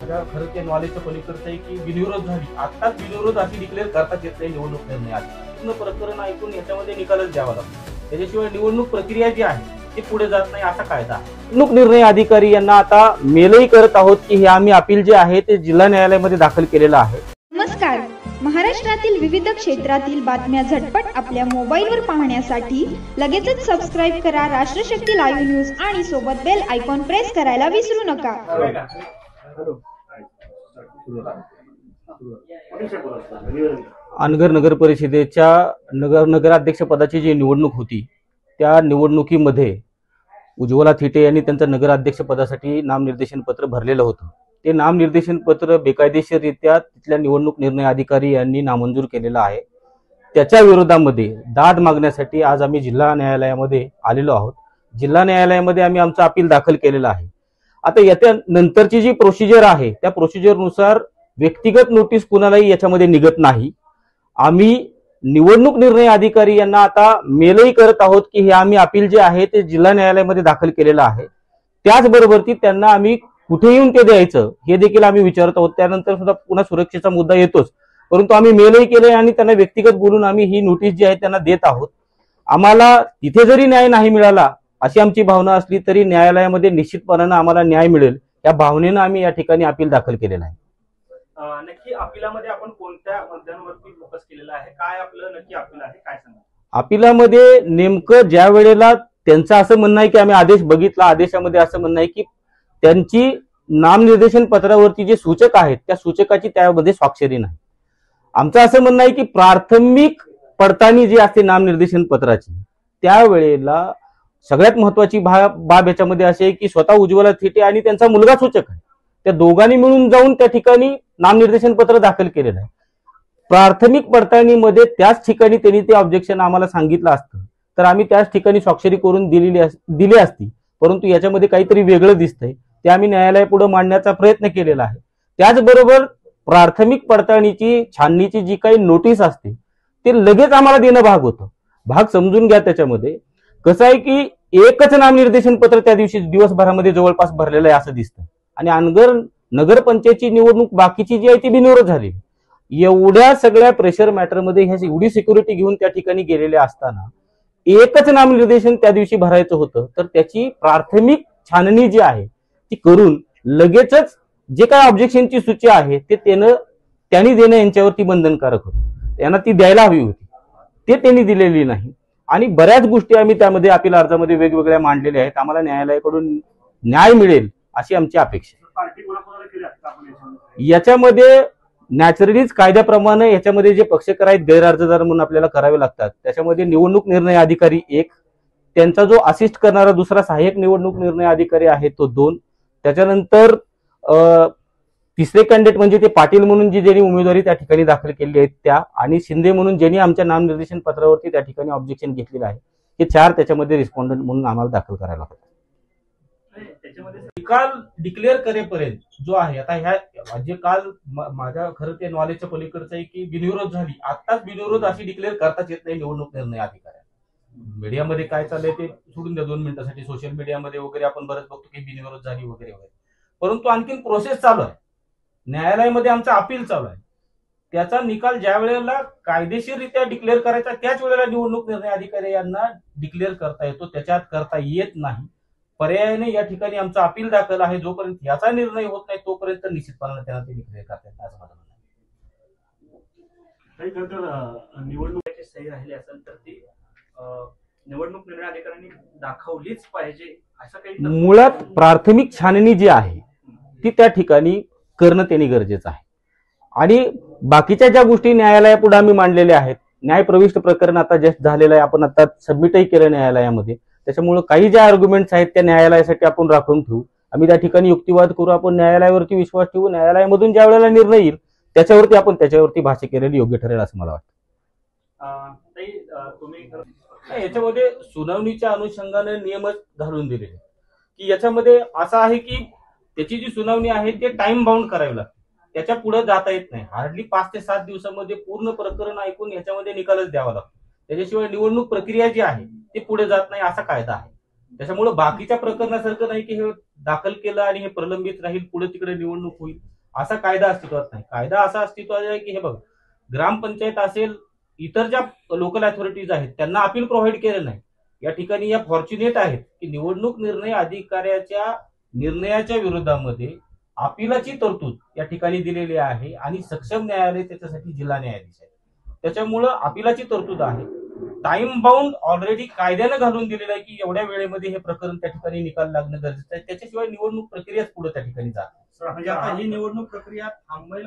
खरं ते नॉलेजच्या पलीकडचं आहे की बिनविरोध झाली. आत्ताच बिनविरोध अशी डिक्लेअर करताच येत नाही निवडणूक निर्णयात. पूर्ण प्रकरण ऐकून याच्यामध्ये निकालच द्यावा लागतो. त्याच्याशिवाय निवडणूक प्रक्रिया जी आहे ती पुढे जात नाही असा कायदा आहे. निवडणूक निर्णय अधिकारी यांना आता मेलही करत आहोत की हे आम्ही अपील जे आहे ते जिल्हा न्यायालयामध्ये दाखल केलेलं आहे. नमस्कार. महाराष्ट्रातील विविध क्षेत्रातील बातम्या झटपट आपल्या मोबाईलवर पाहण्यासाठी लगेचच सबस्क्राईब करा राष्ट्रशक्ती लाईव्ह न्यूज आणि सोबत बेल आयकॉन प्रेस करायला विसरू नका. अनगर नगर परिषदेच्या नगराध्यक्ष पदाची जी निवडणूक होती त्या निवडणुकीमध्ये उज्ज्वला थिटे यांनी त्यांचं नगराध्यक्ष पदासाठी नामनिर्देशन पत्र भरलेलं होतं. ते नामनिर्देशन पत्र बेकायदेशीररित्या तिथल्या निवडणूक निर्णय अधिकारी यांनी नामंजूर केलेलं आहे. त्याच्या विरोधामध्ये दाद मागण्यासाठी आज आम्ही जिल्हा न्यायालयामध्ये आलेलो आहोत. जिल्हा न्यायालयामध्ये आम्ही आमचं अपील दाखल केलेलं आहे. आता याच्या नंतरची जी प्रोसिजर आहे त्या प्रोसिजरनुसार व्यक्तिगत नोटीस कुणालाही याच्यामध्ये निघत नाही. आम्ही निवडणूक निर्णय अधिकारी यांना आता मेलही करत आहोत की हे आम्ही अपील जे आहे ते जिल्हा न्यायालयामध्ये दाखल केलेलं आहे. त्याचबरोबर त्यांना आम्ही कुठे येऊन ते द्यायचं हे देखील आम्ही विचारत आहोत. त्यानंतर सुद्धा पुन्हा सुरक्षेचा मुद्दा येतोच, परंतु आम्ही मेलही केले आणि त्यांना व्यक्तिगत बोलून आम्ही ही नोटीस जी आहे त्यांना देत आहोत. आम्हाला तिथे जरी न्याय नाही मिळाला अशी आमची भावना असली तरी न्यायालयामध्ये निश्चितपणाने आम्हाला न्याय मिळेल या भावनेनं आम्ही या ठिकाणी अपील दाखल केलेलं आहे. नक्की अपिलामध्ये आपण कोणत्या मुद्द्यांवरती फोकस केलेला आहे, काय आपलं नक्की अपील आहे, काय सांगा? अपिलामध्ये नेमकं ज्या वेळेला त्यांचं असं म्हणणं आहे की आम्ही आदेश बघितला, आदेशामध्ये असं म्हणणं आहे की त्यांची नामनिर्देशन पत्रावरती जे सूचक आहेत त्या सूचकाची त्यामध्ये स्वाक्षरी नाही. आमचं असं म्हणणं आहे की प्राथमिक पडताळणी जी असते नामनिर्देशन पत्राची त्यावेळेला सगळ्यात महत्वाची बाब याच्यामध्ये अशी आहे की स्वतः उज्ज्वला थिटे आणि त्यांचा मुलगा सूचक आहे, त्या दोघांनी मिळून जाऊन त्या ठिकाणी नामनिर्देशन पत्र दाखल केलेलं आहे. प्राथमिक पडताळणीमध्ये त्याच ठिकाणी त्यांनी ते ऑब्जेक्शन आम्हाला सांगितलं असतं तर आम्ही त्याच ठिकाणी स्वाक्षरी करून दिली असती, परंतु याच्यामध्ये काहीतरी वेगळं दिसतंय. ते आम्ही न्यायालयापुढे मांडण्याचा प्रयत्न केलेला आहे. त्याचबरोबर प्राथमिक पडताळणीची छाननीची जी काही नोटीस असते ते लगेच आम्हाला देणं भाग होतं. भाग समजून घ्या. त्याच्यामध्ये कसं आहे की एकच नामनिर्देशन पत्र त्या दिवशी दिवसभरामध्ये जवळपास भरलेलं आहे असं दिसतं आणि अनगर नगरपंचायतची निवडणूक बाकीची जी आहे ती बिनविरोध झाली. एवढ्या सगळ्या प्रेशर मॅटरमध्ये ह्या एवढी सिक्युरिटी घेऊन त्या ठिकाणी गेलेले असताना एकच नामनिर्देशन त्या दिवशी भरायचं होतं तर त्याची प्राथमिक छाननी जी आहे ती करून लगेचच जे काय ऑब्जेक्शनची सूची आहे ते त्यांनी देणं यांच्यावरती बंधनकारक होतं. त्यांना ती द्यायला हवी होती, ते त्यांनी दिलेली नाही. आणि बऱ्याच गोष्टी आम्ही त्यामध्ये अपील अर्जामध्ये वेगवेगळ्या मांडलेल्या आहेत. आम्हाला न्यायालयाकडून न्याय मिळेल अशी आमची अपेक्षा आहे. याच्यामध्ये नॅचरलीच कायद्याप्रमाणे याच्यामध्ये जे पक्षकार आहेत गैरअर्जदार म्हणून आपल्याला करावे लागतात. त्याच्यामध्ये निवडणूक निर्णय अधिकारी एक, त्यांचा जो असिस्ट करणारा दुसरा सहाय्यक निवडणूक निर्णय अधिकारी आहे तो 2, त्याच्यानंतर तिसरे कॅन्डिडेट म्हणजे ते पाटील म्हणून ज्यांनी उमेदवारी त्या ठिकाणी दाखल केली आहे त्या, आणि शिंदे म्हणून ज्यांनी आमच्या नामनिर्देशन पत्रावरती त्या ठिकाणी ऑब्जेक्शन घेतलेलं आहे, हे 4 त्याच्यामध्ये रिस्पॉन्डंट म्हणून आम्हाला दाखल करायला लागतं. निकाल डिक्लेअर करेपर्यंत जो आहे आता ह्या जे काल माझ्या खरं ते नॉलेजच्या पलीकडचं आहे की बिनविरोध झाली. आत्ताच बिनविरोध अशी डिक्लेअर करताच येत नाही निवडणूक निर्णय अधिकाऱ्यांना. मीडियामध्ये काय चाललंय ते सोडून द्या 2 मिनिटासाठी. सोशल मीडियामध्ये वगैरे आपण बरंच बघतो की बिनविरोध झाली वगैरे वगैरे, परंतु आणखीन प्रोसेस चालू आहे. न्यायालयामध्ये आमचं अपील चालू आहे. त्याचा निकाल ज्या वेळेला कायदेशीररित्या डिक्लेअर करायचा त्याच वेळेला निवडणूक निर्णय अधिकारी यांना डिक्लेअर करता येतो, त्याच्यात करता येत नाही. पर्यायाने या ठिकाणी आमचं अपील दाखल आहे. जोपर्यंत याचा निर्णय होत नाही तोपर्यंत निश्चितपणाने त्यांना ते डिक्लेअर करता येत असं माझं म्हणणं आहे. निवडणुकीची सही राहिली असेल तर ती निवडणूक निर्णय अधिकाऱ्यांनी दाखवलीच पाहिजे असं काही. मुळात प्राथमिक छाननी जी आहे ती त्या ठिकाणी करणं त्यांनी गरजेचं आहे. आणि बाकीच्या ज्या गोष्टी न्यायालयापुढे आम्ही मांडलेल्या आहेत, न्यायप्रविष्ट प्रकरण आता जस्ट झालेलं आहे, आपण आता सबमिटही केलं न्यायालयामध्ये. त्याच्यामुळे काही ज्या आर्ग्युमेंट्स आहेत त्या न्यायालयासाठी आपण राखून ठेवू. आम्ही त्या ठिकाणी युक्तिवाद करू, आपण न्यायालयावरती विश्वास ठेवू. न्यायालयामधून ज्या वेळेला निर्णय येईल त्याच्यावरती भाष्य केलेली योग्य ठरेल असं मला वाटतं. याच्यामध्ये सुनावणीच्या अनुषंगाने नियमच घालून दिलेले की याच्यामध्ये असं आहे की त्याची जी सुनावणी आहे ते टाइम बाउंड करावी लागते, त्याच्या पुढे जाता येत नाही. हार्डली 5 ते 7 दिवसामध्ये पूर्ण प्रकरण ऐकून याच्यामध्ये निकालच द्यावा लागतो. त्याच्याशिवाय निवडणूक प्रक्रिया जी आहे ती पुढे जात नाही असा कायदा आहे. त्याच्यामुळे बाकीच्या प्रकरणासारखं नाही की हे दाखल केलं आणि हे प्रलंबित राहील, पुढे तिकडे निवडणूक होईल, असा कायदा अस्तित्वात नाही. कायदा असा अस्तित्वात आहे की हे बघ, ग्रामपंचायत असेल, इतर ज्या लोकल अथॉरिटीज आहेत त्यांना अपील प्रोव्हाइड केलं नाही. या ठिकाणी या फॉर्च्युनेट आहेत की निवडणूक निर्णय अधिकाऱ्याच्या निर्णयाच्या विरोधामध्ये अपीलाची तरतूद या ठिकाणी दिलेली आहे आणि सक्षम न्यायालय त्याच्यासाठी जिल्हा न्यायाधीश आहे. त्याच्यामुळं अपीलाची तरतूद आहे. टाइम बाउंड ऑलरेडी कायद्यानं घालून दिलेलं आहे की एवढ्या वेळेमध्ये हे प्रकरण त्या ठिकाणी निकाल लागणं गरजेचं आहे. त्याच्याशिवाय निवडणूक प्रक्रियाच पुढे त्या ठिकाणी जात. म्हणजे आता ही निवडणूक प्रक्रिया थांबेल